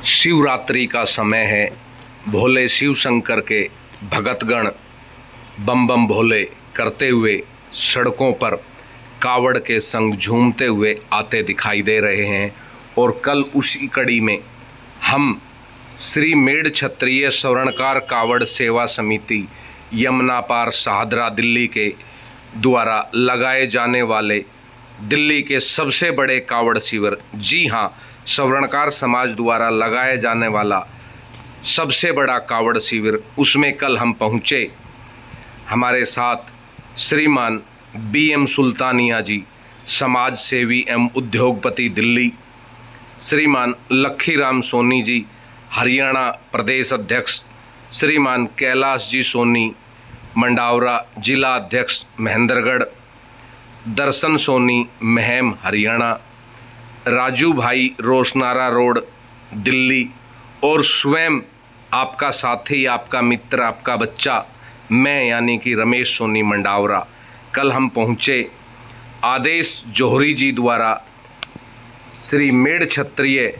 शिवरात्रि का समय है। भोले शिव शंकर के भगतगण बम बम भोले करते हुए सड़कों पर कावड़ के संग झूमते हुए आते दिखाई दे रहे हैं। और कल उसी कड़ी में हम श्री मेड़ क्षत्रिय स्वर्णकार कावड़ सेवा समिति यमुना पार शाहदरा दिल्ली के द्वारा लगाए जाने वाले दिल्ली के सबसे बड़े कावड़ शिविर, जी हाँ, स्वर्णकार समाज द्वारा लगाया जाने वाला सबसे बड़ा कावड़ शिविर, उसमें कल हम पहुँचे। हमारे साथ श्रीमान BM सुल्तानिया जी, समाज सेवी एवं उद्योगपति दिल्ली, श्रीमान लखीराम सोनी जी, हरियाणा प्रदेश अध्यक्ष, श्रीमान कैलाश जी सोनी, मंडावरा जिला अध्यक्ष महेंद्रगढ़, दर्शन सोनी महम हरियाणा, राजू भाई रोशनारा रोड दिल्ली, और स्वयं आपका साथी, आपका मित्र, आपका बच्चा, मैं यानी कि रमेश सोनी मंडावरा। कल हम पहुँचे। आदेश जौहरी जी द्वारा श्री मेड़ क्षत्रिय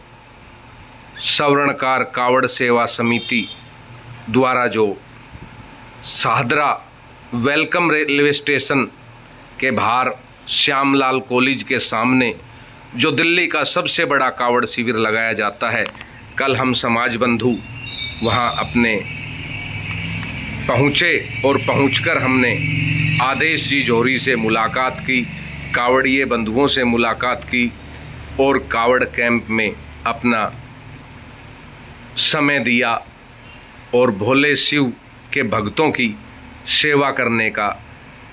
स्वर्णकार कावड़ सेवा समिति द्वारा जो शाहदरा वेलकम रेलवे स्टेशन के बाहर श्यामलाल कॉलेज के सामने जो दिल्ली का सबसे बड़ा कावड़ शिविर लगाया जाता है, कल हम समाज बंधु वहां अपने पहुंचे और पहुंचकर हमने आदेश जी जौहरी से मुलाकात की, कावड़िए बंधुओं से मुलाकात की और कावड़ कैंप में अपना समय दिया और भोले शिव के भक्तों की सेवा करने का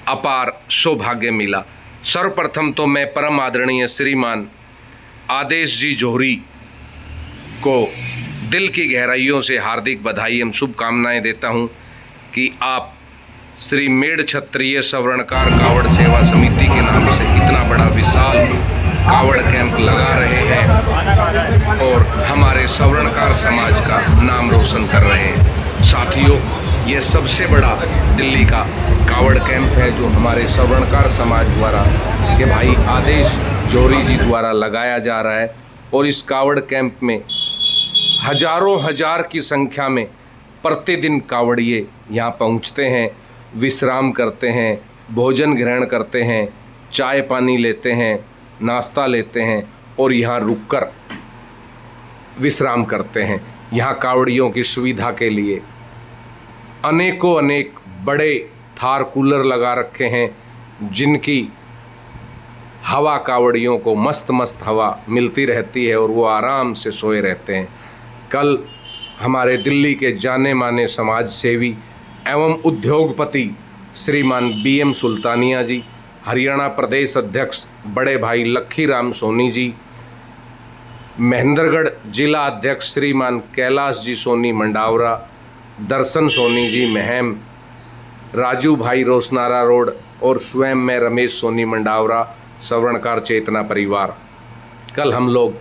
अपार सौभाग्य मिला। सर्वप्रथम तो मैं परम आदरणीय श्रीमान आदेश जी जौहरी को दिल की गहराइयों से हार्दिक बधाई एवं शुभकामनाएं देता हूं कि आप श्री मेड़ क्षत्रिय स्वर्णकार कावड़ सेवा समिति के नाम से इतना बड़ा विशाल कावड़ कैंप लगा रहे हैं और हमारे स्वर्णकार समाज का नाम रोशन कर रहे हैं। साथियों, ये सबसे बड़ा दिल्ली का कावड़ कैंप है जो हमारे स्वर्णकार समाज द्वारा के भाई आदेश जौहरी जी द्वारा लगाया जा रहा है। और इस कावड़ कैंप में हजारों हजार की संख्या में प्रतिदिन कावड़िए यहाँ पहुँचते हैं, विश्राम करते हैं, भोजन ग्रहण करते हैं, चाय पानी लेते हैं, नाश्ता लेते हैं और यहाँ रुककर विश्राम करते हैं। यहाँ कावड़ियों की सुविधा के लिए अनेकों अनेक बड़े थार कूलर लगा रखे हैं जिनकी हवा कावड़ियों को मस्त मस्त हवा मिलती रहती है और वो आराम से सोए रहते हैं। कल हमारे दिल्ली के जाने माने समाज सेवी एवं उद्योगपति श्रीमान BM सुल्तानिया जी, हरियाणा प्रदेश अध्यक्ष बड़े भाई लखीराम सोनी जी, महेंद्रगढ़ जिला अध्यक्ष श्रीमान कैलाश जी सोनी मंडावरा, दर्शन सोनी जी महम, राजू भाई रोशनारा रोड और स्वयं मैं रमेश सोनी मंडावरा, स्वर्णकार चेतना परिवार। कल हम लोग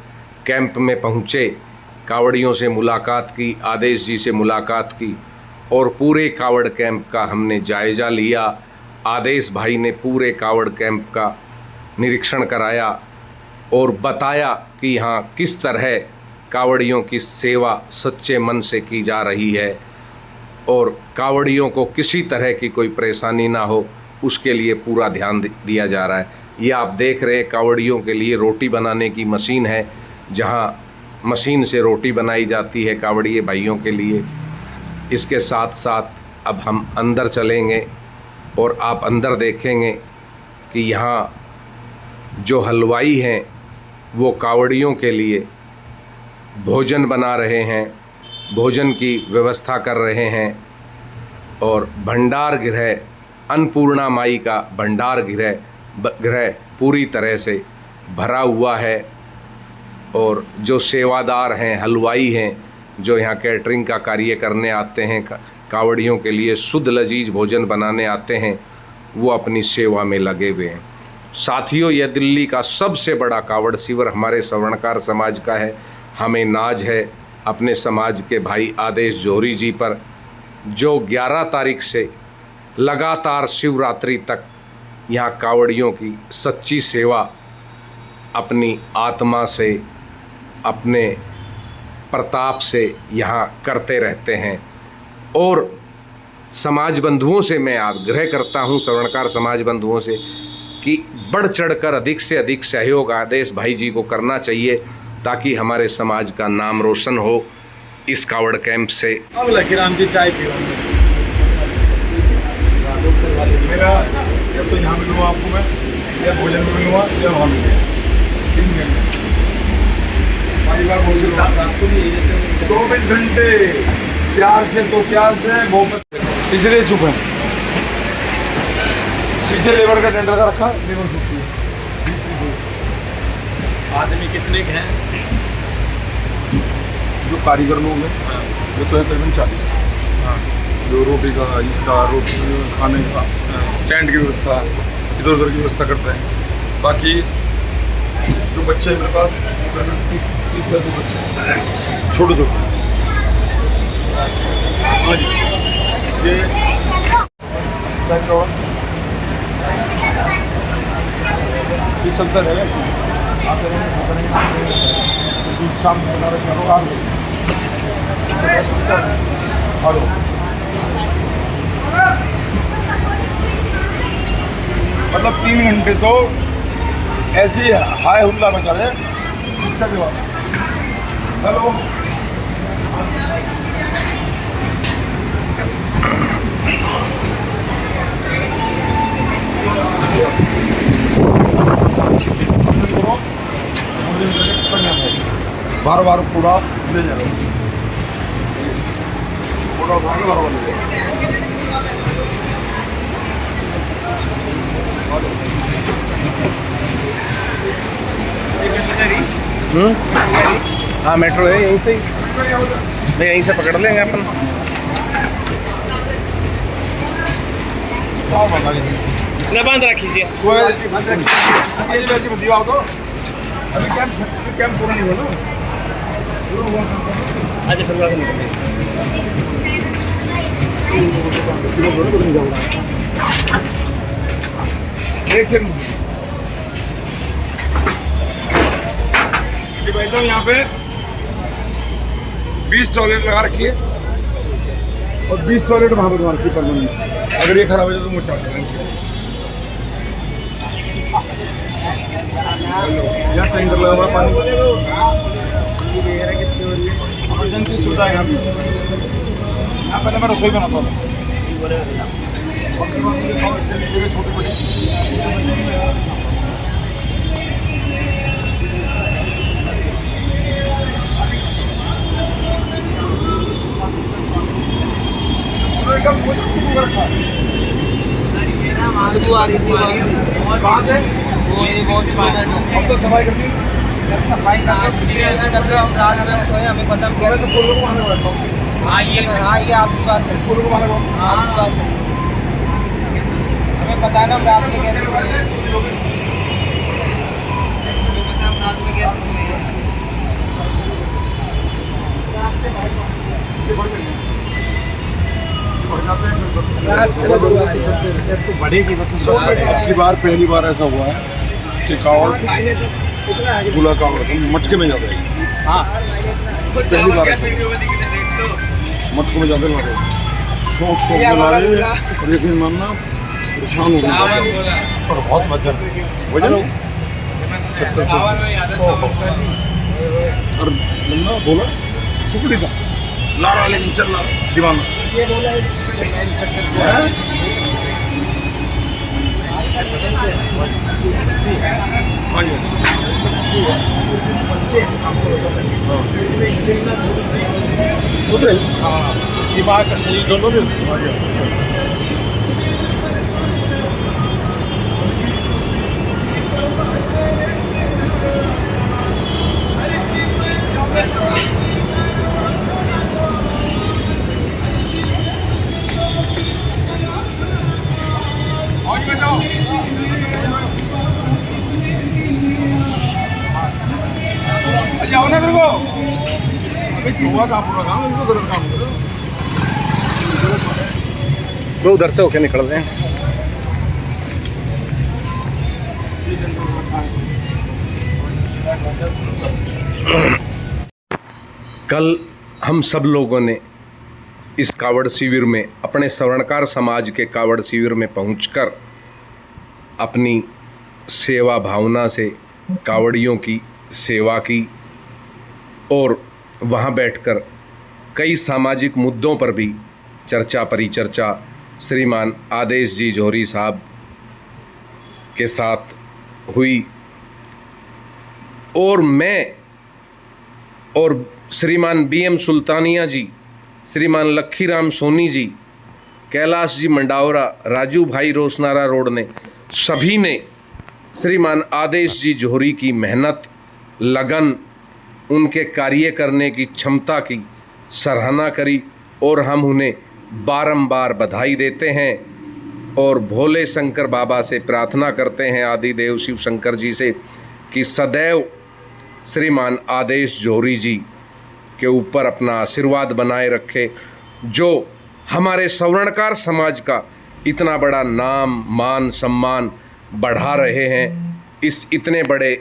कैंप में पहुँचे, कावड़ियों से मुलाकात की, आदेश जी से मुलाकात की और पूरे कावड़ कैंप का हमने जायज़ा लिया। आदेश भाई ने पूरे कावड़ कैंप का निरीक्षण कराया और बताया कि यहाँ किस तरह कावड़ियों की सेवा सच्चे मन से की जा रही है और कावड़ियों को किसी तरह की कोई परेशानी ना हो, उसके लिए पूरा ध्यान दिया जा रहा है। ये आप देख रहे हैं, कावड़ियों के लिए रोटी बनाने की मशीन है, जहाँ मशीन से रोटी बनाई जाती है कावड़िए भाइयों के लिए। इसके साथ साथ अब हम अंदर चलेंगे और आप अंदर देखेंगे कि यहाँ जो हलवाई हैं वो कावड़ियों के लिए भोजन बना रहे हैं, भोजन की व्यवस्था कर रहे हैं और भंडार गृह, अन्नपूर्णा माई का भंडार गृह पूरी तरह से भरा हुआ है। और जो सेवादार हैं, हलवाई हैं, जो यहाँ कैटरिंग का कार्य करने आते हैं, कावड़ियों के लिए शुद्ध लजीज भोजन बनाने आते हैं, वो अपनी सेवा में लगे हुए हैं। साथियों, यह दिल्ली का सबसे बड़ा कावड़ शिविर हमारे स्वर्णकार समाज का है। हमें नाज है अपने समाज के भाई आदेश जौहरी जी पर, जो 11 तारीख से लगातार शिवरात्रि तक यहाँ कावड़ियों की सच्ची सेवा अपनी आत्मा से, अपने प्रताप से यहाँ करते रहते हैं। और समाज बंधुओं से मैं आग्रह करता हूँ, श्रवणकार समाज बंधुओं से, कि बढ़ चढ़कर अधिक से अधिक सहयोग आदेश भाई जी को करना चाहिए ताकि हमारे समाज का नाम रोशन हो इस कावड़ कैंप से। अब लकीराम की चाय पी मेरा जब तो यहाँ मिलूँगा आपको मैं, या भोजन में मिलूँगा या वहाँ मिलूँगा 24 घंटे प्यार से, तो प्यार से मोहब्बत, इसलिए चुप है। पीछे लेबर का टेंडर का रखा, लेबर छुट्टी है। आदमी कितने के हैं जो कारीगर लोग हैं? वो तो है तकरीबन 40। जो रोटी का, इसका, रोटी खाने का, टेंट की व्यवस्था, इधर उधर की व्यवस्था करते हैं। बाकी जो बच्चे हैं मेरे पास 30 बच्चे छोटे छोटे। ये चलता रहेगा। शाम मतलब 3 घंटे तो ऐसी हाय हुल्ला मचा रहे। हेलो, बार बार कूड़ा ले जा रहे हैं, कूड़ा उठा के बार बार ले जा रहे हैं। हाँ, मेट्रो है यहीं से ही, नहीं यहीं से पकड़ लेंगे अपन। बंद रखिए वैसे बताओ तो अभी कैंप पूरा नहीं हुआ ना। आज एक सेकंड भाई साहब, यहाँ पे 20 टॉयलेट लगा रखिए और 20 टॉयलेट वहाँ पर मारती परमानेंट। अगर ये खराब हो जाए तो मुझे यहाँ टैंकर लगा हुआ पानी, इमरजेंसी सुविधा है यहाँ पहले मैं रसोई बनाता हूँ। छोटे बड़े कहाँ से अब तो सफाई करती सफाई करके हम रात में सोए, हमें पता स्कूल को वहाँ बैठता हूँ। आइए आपके पास है, स्कूल को वहाँ आपके पास है, हमें पता है ना हम रात में कैसे सोए, हमें पता है हम रात में कैसे सोए। पहली बार ऐसा हुआ है कि कावड़ झूला कावड़ मटके में जाते हैं। हाँ, पहली बार मटके में जाते हैं। शौक में ला रहे हैं और यकीन मानना परेशान हो गए और बहुत वजन 76 और बंदा बोला सुकड़ी था लाड़ा लेकिन चल रहा दीवाना। दिमाग का सही दोनों जाओ ना को अभी गोवा का पूरा काम इसको गलत काम करो। वो उधर से होके निकल रहे हैं। कल हम सब लोगों ने इस कावड़ शिविर में, अपने स्वर्णकार समाज के कावड़ शिविर में पहुंचकर अपनी सेवा भावना से कावड़ियों की सेवा की और वहां बैठकर कई सामाजिक मुद्दों पर भी चर्चा परिचर्चा श्रीमान आदेश जी जौहरी साहब के साथ हुई। और मैं और श्रीमान BM सुल्तानिया जी, श्रीमान लखीराम सोनी जी, कैलाश जी मंडावरा, राजू भाई रोसनारा रोड ने सभी ने श्रीमान आदेश जी जौहरी की मेहनत, लगन, उनके कार्य करने की क्षमता की सराहना करी और हम उन्हें बारंबार बधाई देते हैं और भोले शंकर बाबा से प्रार्थना करते हैं, आदिदेव शिव शंकर जी से, कि सदैव श्रीमान आदेश जौहरी जी के ऊपर अपना आशीर्वाद बनाए रखे, जो हमारे स्वर्णकार समाज का इतना बड़ा नाम मान सम्मान बढ़ा रहे हैं। इस इतने बड़े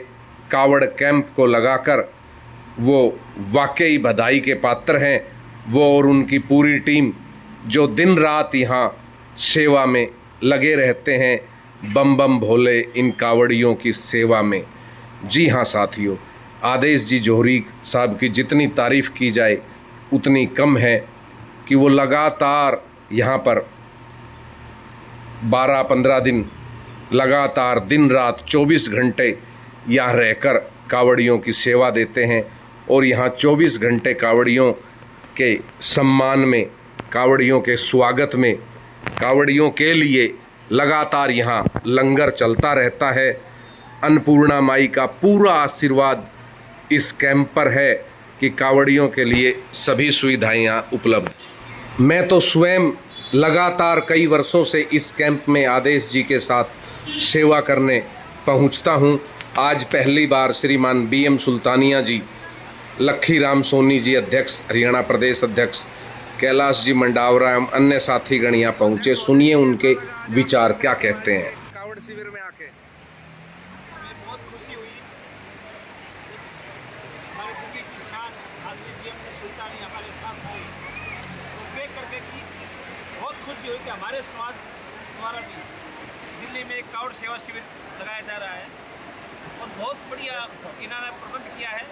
कावड़ कैंप को लगाकर वो वाकई बधाई के पात्र हैं, वो और उनकी पूरी टीम जो दिन रात यहाँ सेवा में लगे रहते हैं, बम बम भोले इन कावड़ियों की सेवा में। जी हाँ साथियों, आदेश जी जौहरी साहब की जितनी तारीफ़ की जाए उतनी कम है कि वो लगातार यहाँ पर 12-15 दिन लगातार दिन रात 24 घंटे यहाँ रहकर कावड़ियों की सेवा देते हैं और यहाँ 24 घंटे कावड़ियों के सम्मान में, कावड़ियों के स्वागत में, कावड़ियों के लिए लगातार यहाँ लंगर चलता रहता है। अन्नपूर्णा माई का पूरा आशीर्वाद इस कैंप पर है कि कावड़ियों के लिए सभी सुविधाएं यहाँ उपलब्ध। मैं तो स्वयं लगातार कई वर्षों से इस कैंप में आदेश जी के साथ सेवा करने पहुँचता हूँ। आज पहली बार श्रीमान BM सुल्तानिया जी, लखीराम सोनी जी अध्यक्ष, हरियाणा प्रदेश अध्यक्ष, कैलाश जी मंडावरा एवं अन्य साथीगण यहाँ पहुँचे। सुनिए उनके विचार क्या कहते हैं। कावड़ शिविर में आके हमें बहुत खुशी हुई। हमारे दिल्ली की शान आदमी BM सुल्तानी हमारे साथ आए तो देख करके कि बहुत खुशी हुई कि हमारे समाज द्वारा भी दिल्ली में एक कावड़ सेवा शिविर लगाया जा रहा है और बहुत बढ़िया इन्होंने प्रबंध किया है।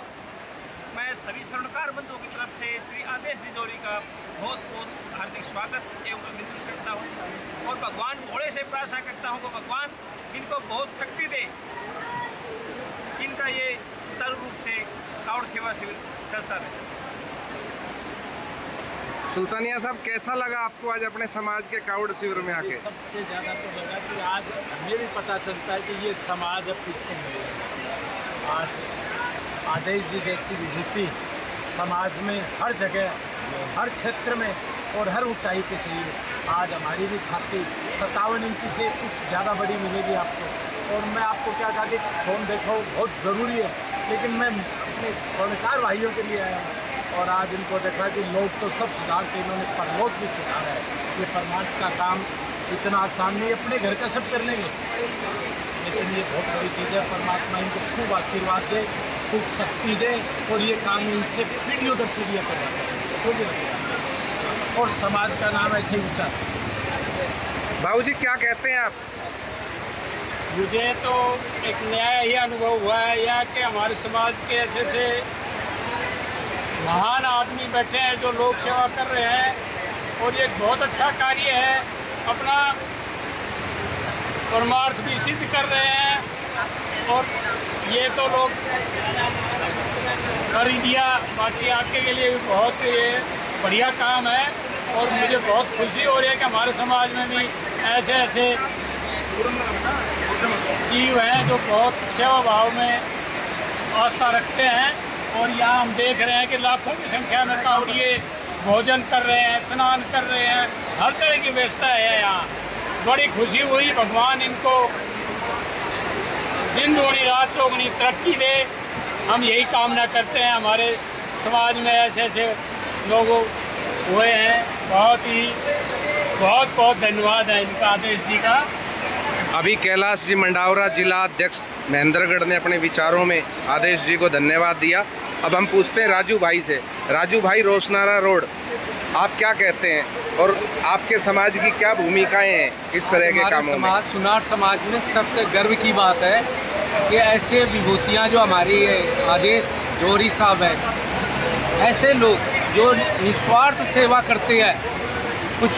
मैं सभी स्वर्णकार बंधुओं की तरफ से श्री आदेश जी जौहरी का बहुत बहुत हार्दिक स्वागत एवं अभिनंदन करता हूँ और भगवान भोले से प्रार्थना करता हूँ कि भगवान इनको बहुत शक्ति दे, इनका ये सुचारू रूप से कावड़ सेवा शिविर चलता रहे। सुल्तानिया साहब, कैसा लगा आपको आज अपने समाज के कावड़ शिविर में आके? सबसे ज़्यादा तो लगा कि आज हमें भी पता चलता है कि ये समाज अब पीछे नहीं है। आज आदेश जी जैसी विभूति समाज में हर जगह, हर क्षेत्र में और हर ऊंचाई पे चाहिए। आज हमारी भी छाती 57 इंच से कुछ ज़्यादा बड़ी मिलेगी आपको। और मैं आपको क्या कहा कि फ़ोन देखो बहुत ज़रूरी है, लेकिन मैं अपने स्वर्णकार भाइयों के लिए आया हूँ और आज इनको देखा कि लोग तो सब सुधारते, इन्होंने परलोक भी सुधारा है। ये परमार्थ का काम इतना आसान नहीं, अपने घर का सब कर लेंगे, लेकिन ये बहुत बड़ी चीज़ है। परमात्मा इनको खूब आशीर्वाद दे, खूब शक्ति दे और ये काम इनसे पीढ़ियों दर पीढ़ियाँ करें और समाज का नाम ऐसे ही ऊँचा। बाबूजी क्या कहते हैं आप? मुझे तो एक नया ही अनुभव हुआ है यहाँ कि हमारे समाज के ऐसे ऐसे महान आदमी बैठे हैं जो लोक सेवा कर रहे हैं और ये बहुत अच्छा कार्य है। अपना परमार्थ भी सिद्ध कर रहे हैं और ये तो लोग कर ही दिया, बाकी आगे के लिए भी बहुत ये बढ़िया काम है और मुझे बहुत खुशी हो रही है कि हमारे समाज में भी ऐसे ऐसे जीव हैं जो बहुत सेवा भाव में आस्था रखते हैं। और यहाँ हम देख रहे हैं कि लाखों की संख्या में कावड़िए भोजन कर रहे हैं, स्नान कर रहे हैं, हर तरह की व्यवस्था है यहाँ। बड़ी खुशी हुई। भगवान इनको दिन दूनी रात चौगुनी तरक्की दे, हम यही कामना करते हैं। हमारे समाज में ऐसे ऐसे लोग हुए हैं, बहुत बहुत धन्यवाद है इनका, आदेश जी का। अभी कैलाश जी मंडावरा जिला अध्यक्ष महेंद्रगढ़ ने अपने विचारों में आदेश जी को धन्यवाद दिया। अब हम पूछते हैं राजू भाई से। राजू भाई, रोशनारा रोड आप क्या कहते हैं और आपके समाज की क्या भूमिकाएं हैं इस तरह के कामों में? सुनार समाज में सबसे गर्व की बात है कि ऐसे विभूतियाँ जो हमारी आदेश जोहरी साहब है, ऐसे लोग जो निस्वार्थ सेवा करते हैं, कुछ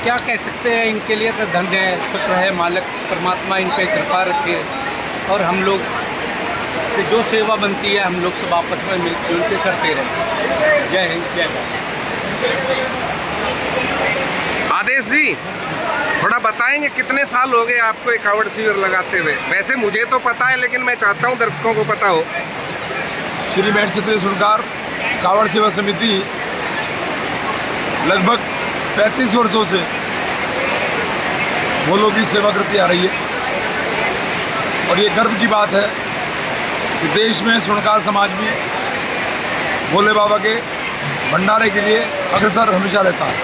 क्या कह सकते हैं, इनके लिए तो धन्य है, शुक्र है, मालिक परमात्मा इन पे कृपा रखे और हम लोग से जो सेवा बनती है हम लोग सब आपस में मिलजुल के करते रहें। जय हिंद, जय भारत। आदेश जी, थोड़ा बताएंगे कितने साल हो गए आपको एक कावड़ शिविर लगाते हुए? वैसे मुझे तो पता है, लेकिन मैं चाहता हूँ दर्शकों को पता हो। श्री मेढ़ क्षत्रिय सुनकार कावड़ सेवा समिति लगभग 35 वर्षों से भोलों की सेवा करती आ रही है और ये गर्व की बात है कि देश में सुनकार समाज भी भोले बाबा के भंडारे के लिए अग्रसर हमेशा रहता है।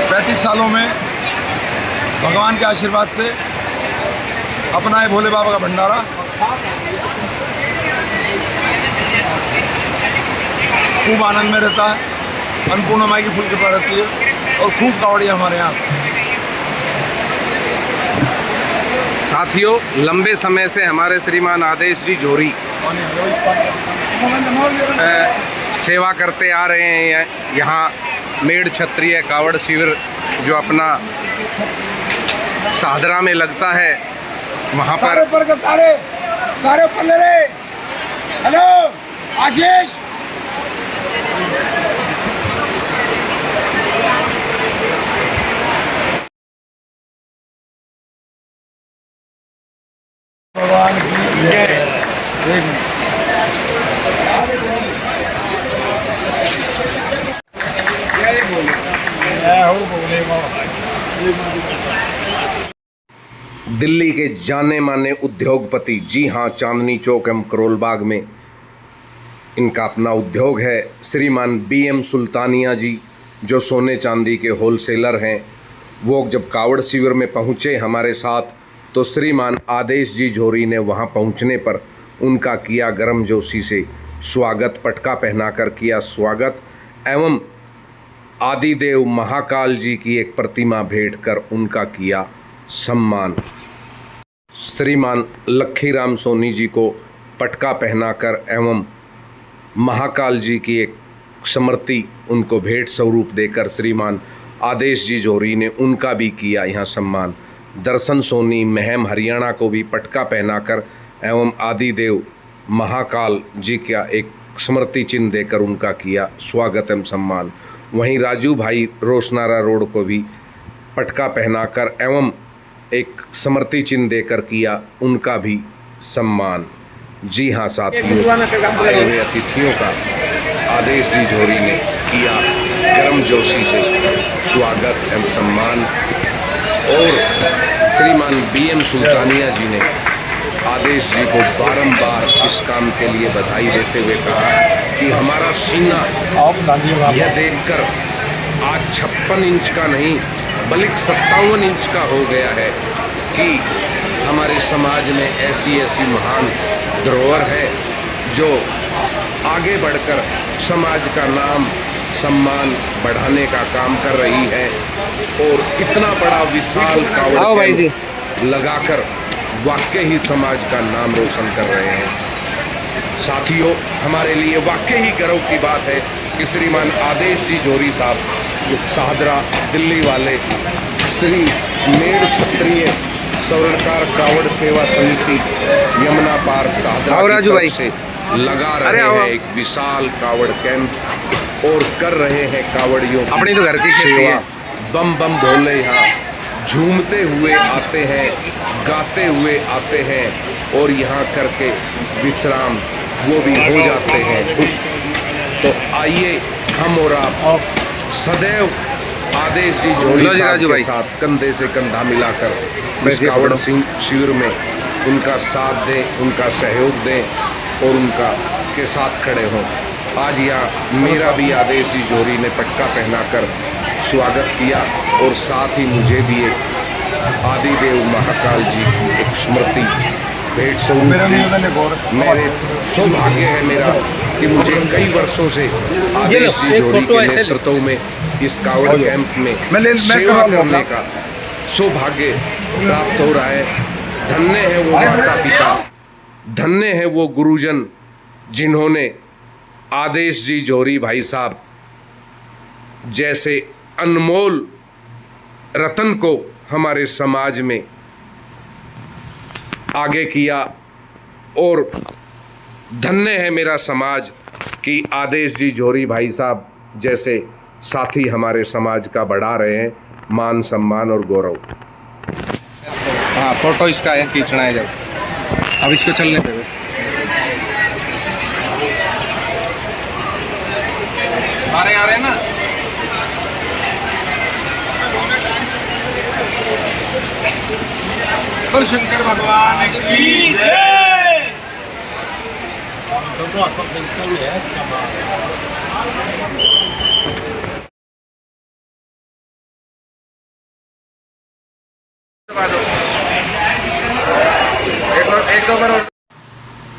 35 सालों में भगवान के आशीर्वाद से अपना है भोले बाबा का भंडारा। खूब आनंद में रहता है, अन्नपूर्णा माई की फुल कृपा रहती है और खूब कावड़ियाँ हमारे यहाँ। साथियों, लंबे समय से हमारे श्रीमान आदेश जी जोहरी सेवा करते आ रहे हैं यहाँ मेढ़ क्षत्रिय कावड़ शिविर जो अपना सादरा में लगता है, वहाँ पर हेलो आशीष, भगवान की जय। दिल्ली के जाने माने उद्योगपति, जी हाँ, चांदनी चौक एवं करोल बाग में इनका अपना उद्योग है। श्रीमान BM सुल्तानिया जी, जो सोने चांदी के होलसेलर हैं, वो जब कावड़ शिविर में पहुँचे हमारे साथ, तो श्रीमान आदेश जी जोहरी ने वहाँ पहुँचने पर उनका किया गर्मजोशी से स्वागत, पटका पहनाकर किया स्वागत एवं आदिदेव महाकाल जी की एक प्रतिमा भेंट कर उनका किया सम्मान। श्रीमान लखीराम सोनी जी को पटका पहनाकर एवं महाकाल जी की एक समृति उनको भेंट स्वरूप देकर श्रीमान आदेश जी जोहरी ने उनका भी किया यहाँ सम्मान। दर्शन सोनी महम हरियाणा को भी पटका पहनाकर एवं आदिदेव महाकाल जी का एक स्मृति चिन्ह देकर उनका किया स्वागत एवं सम्मान। वहीं राजू भाई रोशनारा रोड को भी पटका पहनाकर एवं एक स्मृति चिन्ह देकर किया उनका भी सम्मान। जी हाँ साथियों, आए हुए अतिथियों का आदेश जी जोहरी ने किया गर्मजोशी से स्वागत एवं सम्मान और श्रीमान BM सुल्तानिया जी ने आदेश जी को बारंबार इस काम के लिए बधाई देते हुए कहा कि हमारा सीना यह देखकर आज 56 इंच का नहीं बल्कि 57 इंच का हो गया है कि हमारे समाज में ऐसी महान धरोहर है जो आगे बढ़कर समाज का नाम सम्मान बढ़ाने का काम कर रही है और इतना बड़ा विशाल कावड़ लगाकर वाकई ही समाज का नाम रोशन कर रहे हैं। साथियों, हमारे लिए वाकई ही गर्व की बात है कि श्रीमान आदेश जी जोहरी साहब सादरा दिल्ली वाले श्री मेढ़ क्षत्रिय स्वर्णकार कावड़ सेवा समिति यमुना पार सादरा की तरफ से लगा रहे हैं एक विशाल कावड़ कैंप और कर रहे हैं कावड़ियों अपनी तो घर की सेवा। बम बम भोले यहाँ झूमते हुए आते हैं, गाते हुए आते हैं और यहाँ करके विश्राम वो भी हो जाते हैं खुश। तो आइए हम और आप सदैव आदेश जी जोहरी साहब के साथ कंधे से कंधा मिलाकर इस कावड़ शिविर में उनका साथ दें, उनका सहयोग दें और उनका के साथ खड़े हों। आज यहाँ मेरा भी आदेश जी जोहरी ने पटका पहनाकर स्वागत किया और साथ ही मुझे भी एक आदिदेव महाकाल जी की एक स्मृति भेंट स्वरूप मेरा दी। निवेदन है गौर मेरे सौभाग्य है मेरा कि मुझे कई वर्षों से आदेश जी एक जोरी फोटो के ऐसे ले। नेतृत्व में इस कावड़ कैंप में मैं सेवा करवा लूँगा। करने का सौभाग्य प्राप्त हो रहा है। धन्य है वो माता पिता, धन्य है वो गुरुजन जिन्होंने आदेश जी जोरी भाई साहब जैसे अनमोल रतन को हमारे समाज में आगे किया। और धन्य है मेरा समाज कि आदेश जी जोरी भाई साहब जैसे साथी हमारे समाज का बढ़ा रहे हैं मान सम्मान और गौरव। हाँ फोटो इसका है, खींचना है जब। अब इसको चलने दे। हमारे आ रहे हैं ना। पर शंकर भगवान की दोनों हाथों से निकल है, क्या बात है।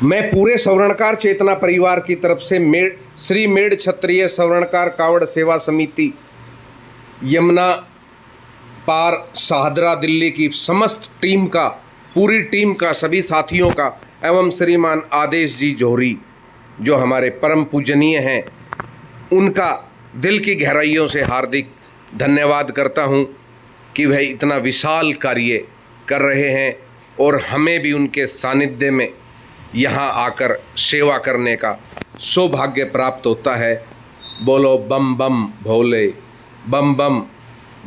मैं पूरे सवर्णकार चेतना परिवार की तरफ से श्री मेड़ क्षत्रिय सवर्णकार कावड़ सेवा समिति यमुना पार शाहदरा दिल्ली की समस्त टीम का, पूरी टीम का, सभी साथियों का एवं श्रीमान आदेश जी जोहरी जो हमारे परम पूजनीय हैं, उनका दिल की गहराइयों से हार्दिक धन्यवाद करता हूं कि वह इतना विशाल कार्य कर रहे हैं और हमें भी उनके सानिध्य में यहाँ आकर सेवा करने का सौभाग्य प्राप्त होता है। बोलो बम बम भोले, बम बम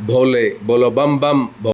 भोले, बोलो बम बम भोले।